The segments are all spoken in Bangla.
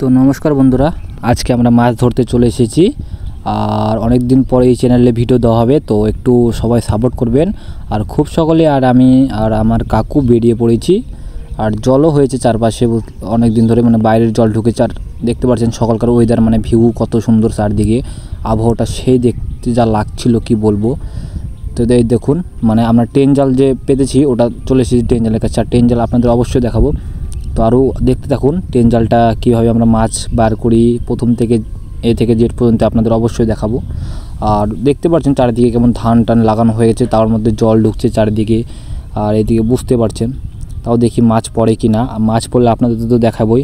তো নমস্কার বন্ধুরা, আজকে আমরা মাছ ধরতে চলে এসেছি। আর অনেক দিন পরে এই চ্যানেলে ভিডিও দেওয়া হবে, তো একটু সবাই সাপোর্ট করবেন। আর খুব সকলে আর আমি আর আমার কাকু বেরিয়ে পড়েছি। আর জলও হয়েছে চারপাশে অনেক দিন ধরে, মানে বাইরের জল ঢুকেছে। আর দেখতে পাচ্ছেন সকালকার ওয়েদার, মানে ভিউ কত সুন্দর, চারদিকে আবহাওয়াটা সেই দেখতে যা লাগছিল কি বলবো। তো এই দেখুন, মানে আমরা টেন জাল যে পেতেছি ওটা চলে এসেছি টেন জালের কাছে। আর টেন জাল আপনাদের অবশ্যই দেখাবো, তো আরও দেখতে থাকুন টেন জালটা কীভাবে আমরা মাছ বার করি প্রথম থেকে এ থেকে জেড পর্যন্ত আপনাদের অবশ্যই দেখাবো। আর দেখতে পাচ্ছেন চারিদিকে কেমন ধান টান লাগানো হয়ে গেছে, তার মধ্যে জল ঢুকছে চারিদিকে। আর এদিকে বুঝতে পারছেন, তাও দেখি মাছ পড়ে কি না। মাছ পড়লে আপনাদের তো দেখাবোই।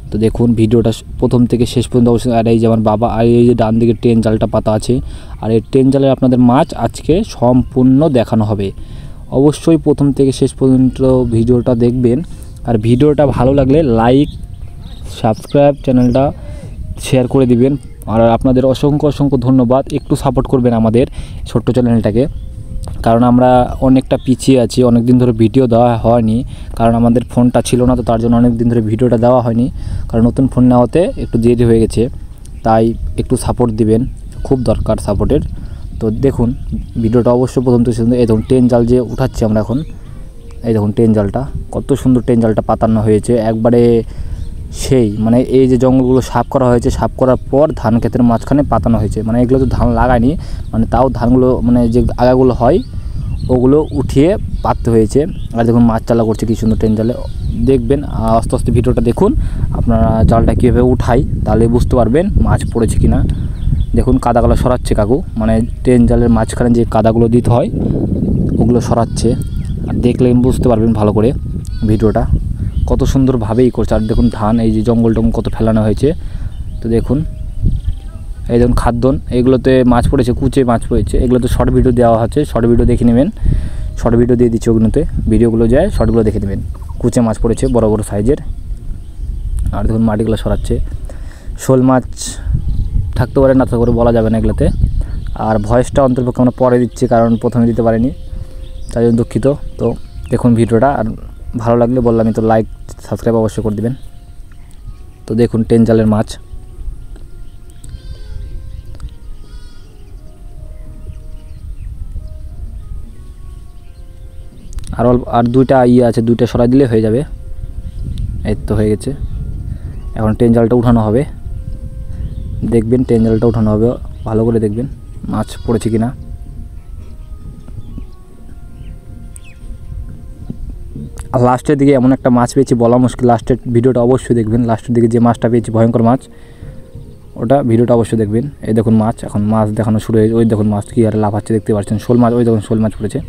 তো দেখুন ভিডিওটা প্রথম থেকে শেষ পর্যন্ত অবশ্যই। আর এই যে আমার বাবা, আর এই যে ডান দিকে টেন জালটা পাতা আছে, আর এই টেন জালে আপনাদের মাছ আজকে সম্পূর্ণ দেখানো হবে। অবশ্যই প্রথম থেকে শেষ পর্যন্ত ভিডিওটা দেখবেন। আর ভিডিওটা ভালো লাগলে লাইক, সাবস্ক্রাইব, চ্যানেলটা শেয়ার করে দিবেন। আর আপনাদের অসংখ্য অসংখ্য ধন্যবাদ, একটু সাপোর্ট করবেন আমাদের ছোট্ট চ্যানেলটাকে। কারণ আমরা অনেকটা পিছিয়ে আছি, অনেক দিন ধরে ভিডিও দেওয়া হয়নি, কারণ আমাদের ফোনটা ছিল না, তো তার জন্য অনেক দিন ধরে ভিডিওটা দেওয়া হয়নি। কারণ নতুন ফোন নেওয়াতে একটু দেরি হয়ে গেছে, তাই একটু সাপোর্ট দিবেন, খুব দরকার সাপোর্টের। তো দেখুন ভিডিওটা অবশ্যই প্রথম থেকে সুন্দর। এই দেখুন টেন জাল যে উঠাচ্ছি আমরা এখন, এই দেখুন টেন জালটা কত সুন্দর, টেন জালটা পাতানো হয়েছে একবারে সেই, মানে এই যে জঙ্গলগুলো সাফ করা হয়েছে, সাফ করার পর ধান ক্ষেতের মাঝখানে পাতানো হয়েছে। মানে এগুলো তো ধান লাগায়নি, মানে তাও ধানগুলো মানে যে আগাগুলো হয় ওগুলো উঠিয়ে পাততে হয়েছে। আর দেখুন মাছ চালা করছে কি সুন্দর টেন জালে, দেখবেন আস্তে আস্তে ভিডিওটা দেখুন। আপনারা জালটা কীভাবে উঠাই তাহলে বুঝতে পারবেন মাছ পড়েছে কি না। দেখুন কাদাগুলো সরাচ্ছে কাকু, মানে টেন জালের মাঝখানে যে কাদাগুলো দিতে হয় ওগুলো সরাচ্ছে। আর দেখলে বুঝতে পারবেন ভালো করে ভিডিওটা কত সুন্দরভাবেই করছে। আর দেখুন ধান, এই যে জঙ্গল টঙ্গল কত ফেলানো হয়েছে। তো দেখুন এই দেখুন খাদ্যন, এগুলোতে মাছ পড়েছে, কুচে মাছ পড়েছে। এগুলোতে শর্ট ভিডিও দেওয়া হচ্ছে, শর্ট ভিডিও দেখে নেবেন, শর্ট ভিডিও দিয়ে দিচ্ছে ওগুলোতে, ভিডিওগুলো যায় শর্টগুলো দেখে নেবেন। কুচে মাছ পড়েছে বড় বড় সাইজের। আর দেখুন মাটিগুলো সরাচ্ছে। শোল মাছ থাকতে পারে না থাকতে পারে বলা যাবে না এগুলোতে। আর ভয়েসটা অন্তর্পক্ষে আমরা পরে দিচ্ছি, কারণ প্রথমে দিতে পারিনি, তাই জন্য দুঃখিত। তো দেখুন ভিডিওটা, আর ভালো লাগলে বললাম তো লাইক সাবস্ক্রাইব অবশ্যই করে দেবেন। তো দেখুন টেন জালের মাছ, আর দুইটা আছে, দুইটা সরাই দিলে হয়ে যাবে। এই তো হয়ে গেছে। এখন টেন জালটা উঠানো হবে, দেখবেন টেন জালটা উঠানো হবে, ভালো করে দেখবেন মাছ পড়েছে কিনা। আর লাস্টের দিকে এমন একটা মাছ পেয়েছি বলা মুশকিল, লাস্টের ভিডিওটা অবশ্যই দেখবেন। লাস্টের দিকে যে মাছটা পেয়েছি ভয়ঙ্কর মাছ, ওটা ভিডিওটা অবশ্যই দেখবেন। এই দেখুন মাছ, এখন মাছ দেখানো শুরু হয়েছে। ওই দেখুন মাছ কী আর লাফাচ্ছে দেখতে পাচ্ছেন, শোল মাছ। ওই দেখুন শোল মাছ পড়েছে।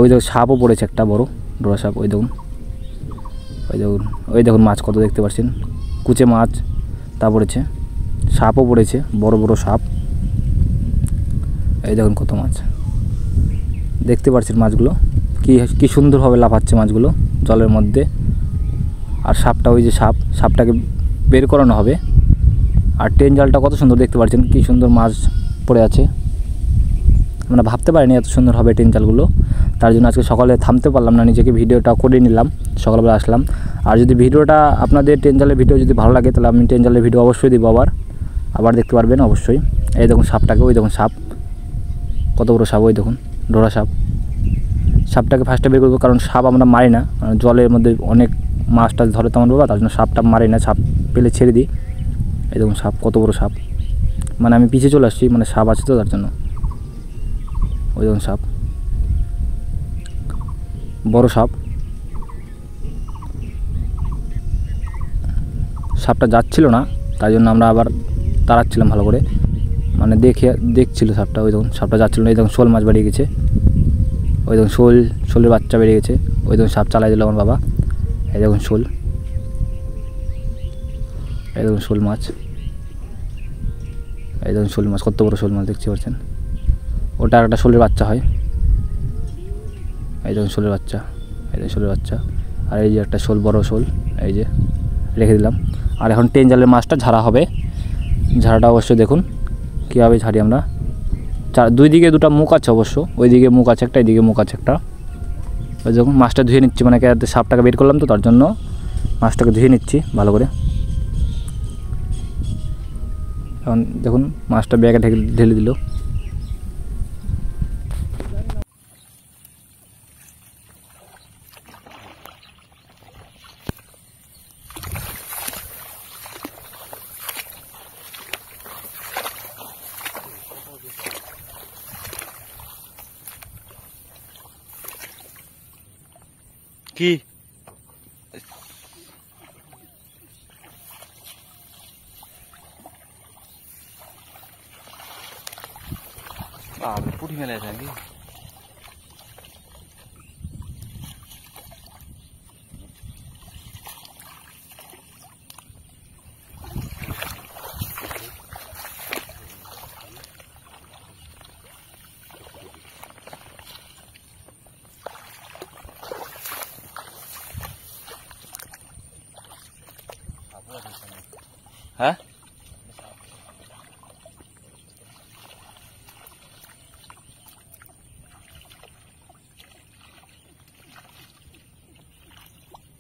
ওই দেখুন সাপও পড়েছে একটা বড় ডোরা সাপ, ওই দেখুন, ওই দেখুন, ওই দেখুন মাছ কত দেখতে পাচ্ছেন, কুচে মাছ। তা পড়েছে, সাপও পড়েছে, বড় বড় সাপ। এই দেখুন কত মাছ দেখতে পাচ্ছেন, মাছগুলো কি সুন্দরভাবে লাফাচ্ছে মাছগুলো জলের মধ্যে। আর সাপটা, ওই যে সাপটাকে বের করানো হবে। আর টেন জালটা কত সুন্দর দেখতে পাচ্ছেন, কি সুন্দর মাছ পড়ে আছে। আমরা ভাবতে পারিনি এত সুন্দর হবে টেন জালগুলো, তার জন্য আজকে সকালে থামতে পারলাম না, নিজেকে ভিডিওটা করে নিলাম, সকালবেলা আসলাম। আর যদি ভিডিওটা আপনাদের টেন জালের ভিডিও যদি ভালো লাগে তাহলে আমি টেন জালের ভিডিও অবশ্যই দেবো, আবার দেখতে পারবেন অবশ্যই। এই দেখুন সাপটাকে, ওই দেখুন সাপ কত বড় সাপ, ওই দেখুন ডোরা সাপ। সাপটাকে ফার্স্টে বের করবো, কারণ সাপ আমরা মারি না, জলের মধ্যে অনেক মাছটা ধরে তো আমার বাবা, তার জন্য সাপটা মারি না, সাপ পেলে ছেড়ে দিই। এই দেখুন সাপ কত বড় সাপ, মানে আমি পিছিয়ে চলে আসছি, মানে সাপ আছে তো তার জন্য। ওই দেখুন সাপ, বড় সাপ। সাপটা যাচ্ছিল না, তাই জন্য আমরা আবার তাড়াচ্ছিলাম ভালো করে, মানে দেখছিল সাপটা। ওই দেখুন সাপটা যাচ্ছিল না। এই দেখুন শোল মাছ বেরিয়ে গেছে, ওই দেখুন শোলের বাচ্চা বেরিয়ে গেছে। ওই দেখুন সাপ চালাই দিল আমার বাবা। এই দেখুন শোল, এই দেখুন শোল মাছ, এই দেখুন শোল মাছ কত বড় শোল মাছ দেখতে পাচ্ছেন। ওটা আর একটা শোলের বাচ্চা হয়। এই দেখুন শোলের বাচ্চা, এই দেখুন শোলের বাচ্চা। আর এই যে একটা শোল, বড় শোল, এই যে রেখে দিলাম। আর এখন টেন জালের মাছটা ঝাড়া হবে। ঝাড়াটা অবশ্যই দেখুন কীভাবে ঝাড়ি আমরা। দুই দিকে দুটো মুখ আছে অবশ্য, ওই দিকে মুখ আছে একটা, এইদিকে মুখ আছে একটা। ওই দেখুন মাছটা ধুয়ে নিচ্ছি, মানে সাপটাকে বের করলাম তো তার জন্য মাছটাকে ধুয়ে নিচ্ছি ভালো করে। এখন দেখুন মাছটা ব্যাগে ঢেলে দিল। কি পুঁটি মেলা আছে নাকি? হ্যাঁ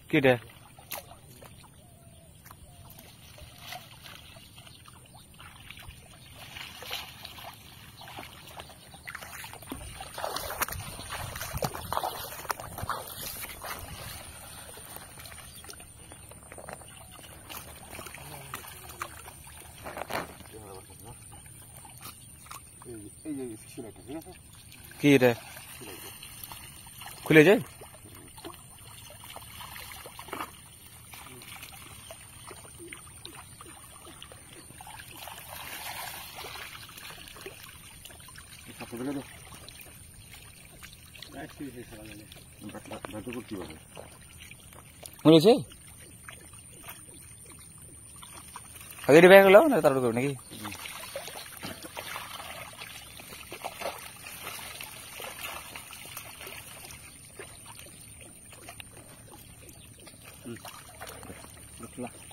কিটা কি রে খুলে যায়? মরেছে আগে ব্যাগ লাও না তারপর করো নাকি? Look.